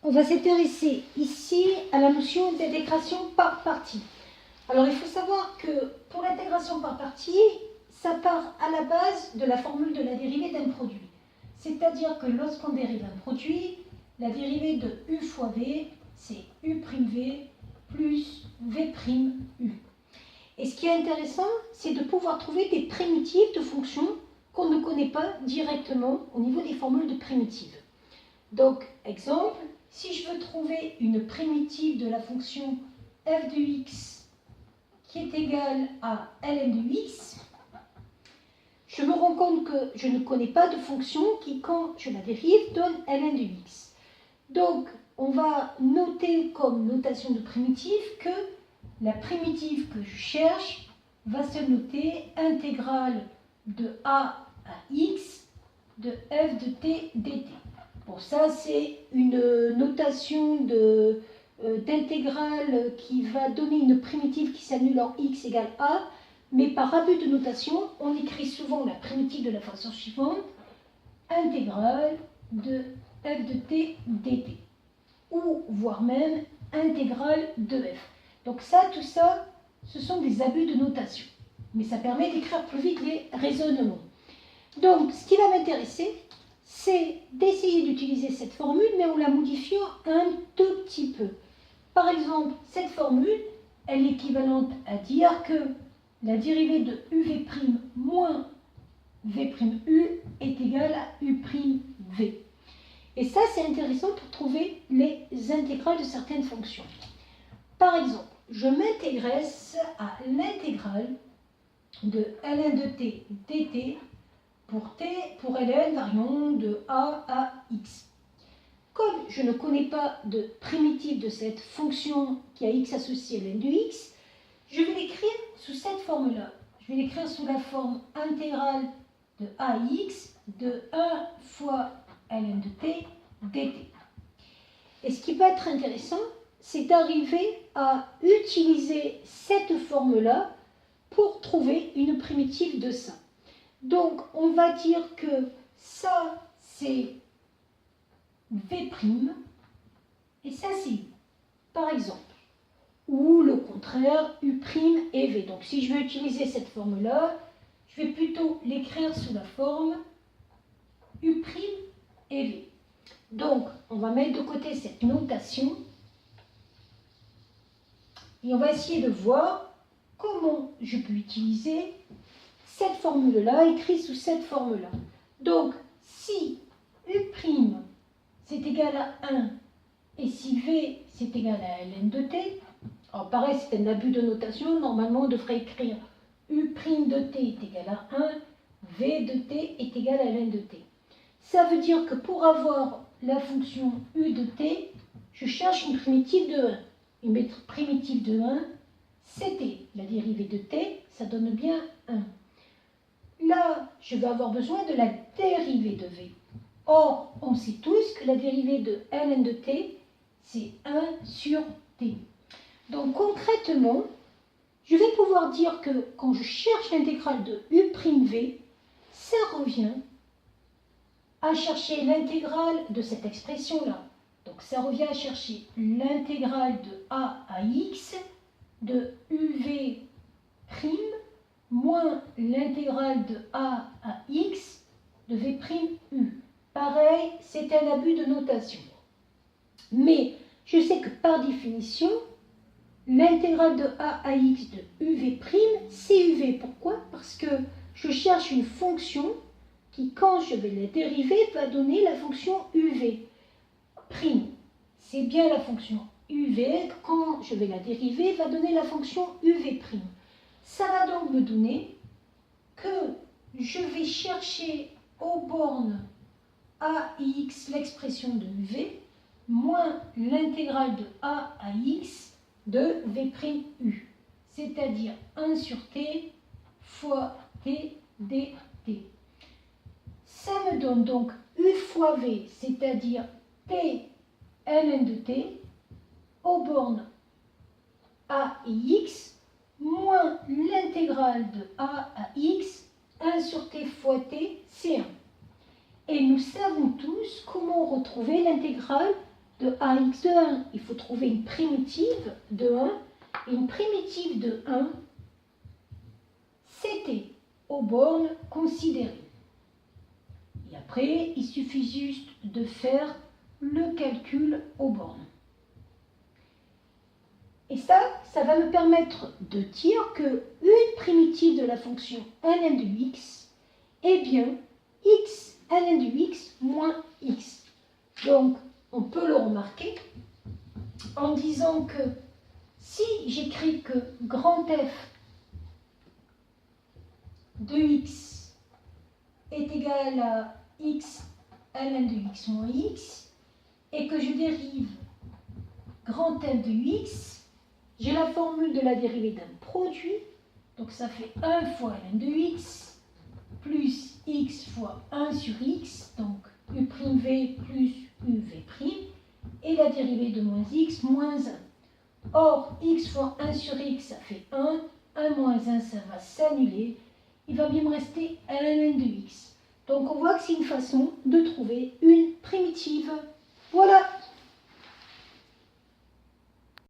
on va s'intéresser ici à la notion d'intégration par partie. Alors il faut savoir que pour l'intégration par partie, ça part à la base de la formule de la dérivée d'un produit. C'est-à-dire que lorsqu'on dérive un produit, la dérivée de u fois v, c'est u'v plus v'u. Et ce qui est intéressant, c'est de pouvoir trouver des primitives de fonctions qu'on ne connaît pas directement au niveau des formules de primitives. Donc, exemple, si je veux trouver une primitive de la fonction f de x qui est égale à ln de x, je me rends compte que je ne connais pas de fonction qui, quand je la dérive, donne ln de x. Donc, on va noter comme notation de primitive que la primitive que je cherche va se noter intégrale de a à x de f de t dt. Bon, ça, c'est une notation d'intégrale qui va donner une primitive qui s'annule en x égale a, mais par abus de notation, on écrit souvent la primitive de la façon suivante, intégrale de f de t dt, ou voire même intégrale de f. Donc ça, tout ça, ce sont des abus de notation, mais ça permet d'écrire plus vite les raisonnements. Donc, ce qui va m'intéresser, c'est d'essayer d'utiliser cette formule, mais en la modifiant un tout petit peu. Par exemple, cette formule, elle est équivalente à dire que la dérivée de uv' moins v'u est égale à u'v. Et ça, c'est intéressant pour trouver les intégrales de certaines fonctions. Par exemple, je m'intéresse à l'intégrale de ln de t dt pour ln variant de a à x. Comme je ne connais pas de primitive de cette fonction qui a x associé à ln de x, je vais l'écrire sous cette forme-là. Je vais l'écrire sous la forme intégrale de a à x de 1 fois ln de t dt. Et ce qui peut être intéressant, c'est d'arriver à utiliser cette forme-là pour trouver une primitive de ça. Donc, on va dire que ça, c'est v', et ça, c'est u, par exemple. Ou le contraire, u' et v. Donc, si je veux utiliser cette forme-là, je vais plutôt l'écrire sous la forme u' et v. Donc, on va mettre de côté cette notation et on va essayer de voir comment je peux utiliser cette formule-là, écrite sous cette forme-là. Donc, si u' c'est égal à 1 et si v c'est égal à ln de t, alors pareil, c'est un abus de notation, normalement on devrait écrire u' de t est égal à 1, v de t est égal à ln de t. Ça veut dire que pour avoir la fonction u de t, je cherche une primitive de 1. Une primitive de 1, c'était la dérivée de t, ça donne bien 1. Là, je vais avoir besoin de la dérivée de v. Or, on sait tous que la dérivée de ln de t, c'est 1 sur t. Donc, concrètement, je vais pouvoir dire que quand je cherche l'intégrale de u'v, ça revient à chercher l'intégrale de cette expression-là. Donc, ça revient à chercher l'intégrale de a à x de uv' moins l'intégrale de a à x de v'u. Pareil, c'est un abus de notation. Mais je sais que par définition, l'intégrale de a à x de uv', c'est uv. Pourquoi? Parce que je cherche une fonction qui, quand je vais la dériver, va donner la fonction uv'. C'est bien la fonction uv, quand je vais la dériver, va donner la fonction uv'. Ça va donc me donner que je vais chercher aux bornes a et x l'expression de uv moins l'intégrale de a à x de v'u, c'est-à-dire 1 sur t fois t dt. Ça me donne donc u fois v, c'est-à-dire t ln de t aux bornes a et x moins l'intégrale de a à x, 1 sur t fois t, c'est 1. Et nous savons tous comment retrouver l'intégrale de ax de 1, il faut trouver une primitive de 1. Et une primitive de 1, c'était aux bornes considérées. Et après, il suffit juste de faire le calcul aux bornes. Et ça va me permettre de dire que une primitive de la fonction ln de x est bien x ln de x moins x. Donc, on peut le remarquer en disant que si j'écris que grand F de x est égal à x ln de x moins x, et que je dérive grand F de x, j'ai la formule de la dérivée d'un produit, donc ça fait 1 fois ln de x, plus x fois 1 sur x, donc u'v plus uv', et la dérivée de moins x, moins 1. Or, x fois 1 sur x, ça fait 1, 1 moins 1, ça va s'annuler, il va bien me rester ln de x. Donc on voit que c'est une façon de trouver une primitive.